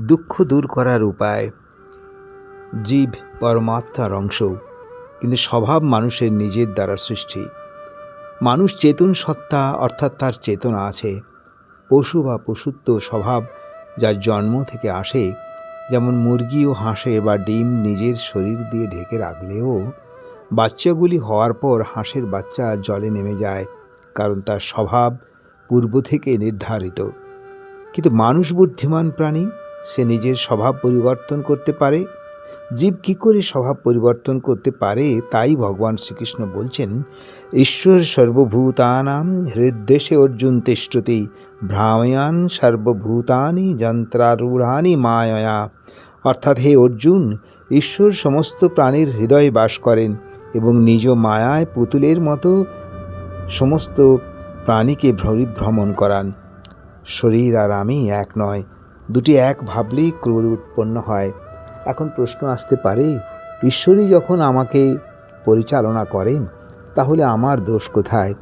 দুঃখ দূর করার উপায়। জীব পরমাত্মার অংশ, কিন্তু স্বভাব মানুষের নিজের দ্বারা সৃষ্টি। মানুষ চেতন সত্তা, অর্থাৎ তার চেতনা আছে। পশু বা পশুত্ব স্বভাব যার জন্ম থেকে আসে, যেমন মুরগি ও হাঁসের বা ডিম নিজের শরীর দিয়ে ঢেকে রাখলেও বাচ্চাগুলি হওয়ার পর হাঁসের বাচ্চা জলে নেমে যায়, কারণ তার স্বভাব পূর্ব থেকে নির্ধারিত। কিন্তু মানুষ বুদ্ধিমান প্রাণী, সে নিজের স্বভাব পরিবর্তন করতে পারে। জীব কী করে স্বভাব পরিবর্তন করতে পারে, তাই ভগবান শ্রীকৃষ্ণ বলছেন, ঈশ্বর সর্বভূতানাং হৃদ্দেশে অর্জুন তিষ্ঠতি ভ্রাময়ান সর্বভূতানি যন্ত্রারূঢ়ানি মায়য়া। অর্থাৎ, হে অর্জুন, ঈশ্বর সমস্ত প্রাণীর হৃদয়ে বাস করেন এবং নিজ মায়ায় পুতুলের মতো সমস্ত প্রাণীকে ভ্রমণ করান। শরীর আর আমি এক নয়, দুটি এক ভাবলেই ক্রোধ উৎপন্ন হয়। এখন প্রশ্ন আসতে পারে, ঈশ্বরই যখন আমাকে পরিচালনা করেন, তাহলে আমার দোষ কোথায়?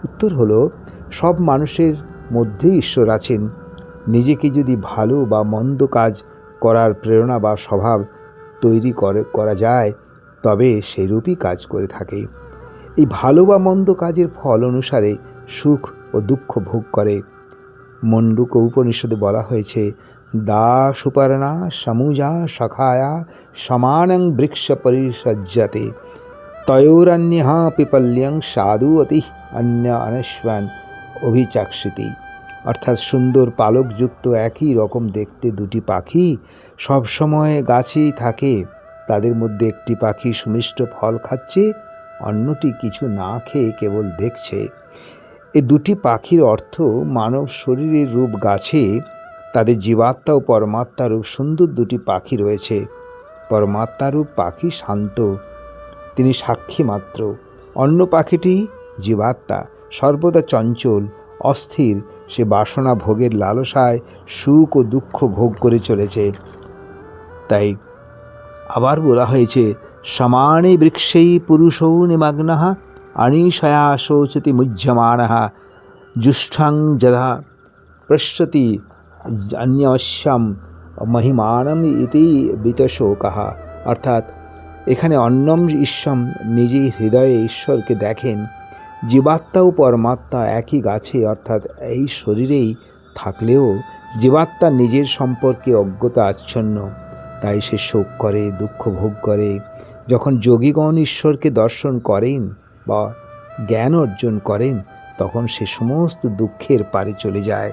উত্তর হলো, সব মানুষের মধ্যেই ঈশ্বর আছেন। নিজেকে যদি ভালো বা মন্দ কাজ করার প্রেরণা বা স্বভাব তৈরি করা যায়, তবে সেরূপই কাজ করে থাকে। এই ভালো বা মন্দ কাজের ফল অনুসারে সুখ ও দুঃখ ভোগ করে। মণ্ডূক উপনিষদে বলা হয়েছে, দা সুপর্ণা সমুজা সখায়া সমানং বৃক্ষ পরিসজ্জাতে তয়োরন্যঃ পিপল্যং সাধু অতি অন্য অনস্বান অভিচাক্ষিতি। অর্থাৎ, সুন্দর পালকযুক্ত একই রকম দেখতে দুটি পাখি সবসময় গাছেই থাকে। তাদের মধ্যে একটি পাখি সুমিষ্ট ফল খাচ্ছে, অন্যটি কিছু না খেয়ে কেবল দেখছে। এই দুটি পাখির অর্থ, মানব শরীরের রূপ গাছে, তাদের জীবাত্মা ও পরমাত্মারূপ সুন্দর দুটি পাখি রয়েছে। পরমাত্মারূপ পাখি শান্ত, তিনি সাক্ষী মাত্র। অন্য পাখিটি জীবাত্মা, সর্বদা চঞ্চল, অস্থির, সে বাসনা ভোগের লালসায় সুখ ও দুঃখ ভোগ করে চলেছে। তাই আবার বলা হয়েছে, সমানে বৃক্ষেই পুরুষৌ নিমগ্নঃ অনিশয়া শোচতি মুহ্যমানঃ জুষ্ঠং যথা পশ্যতি অন্যস্যাম মহিমানম ইতি বিতশোকঃ। অর্থাৎ, এখানে অন্যম ঈশ্বম, নিজেই হৃদয়ে ঈশ্বরকে দেখেন। জীবাত্মা ও পরমাত্মা একই গাছে, অর্থাৎ এই শরীরেই থাকলেও জীবাত্মা নিজের সম্পর্কে অজ্ঞতা আচ্ছন্ন, তাই সে শোক করে, দুঃখ ভোগ করে। যখন যোগীগণ ঈশ্বরকে দর্শন করেন বা জ্ঞান অর্জন করেন, তখন সে সমস্ত দুঃখের পারে চলে যায়।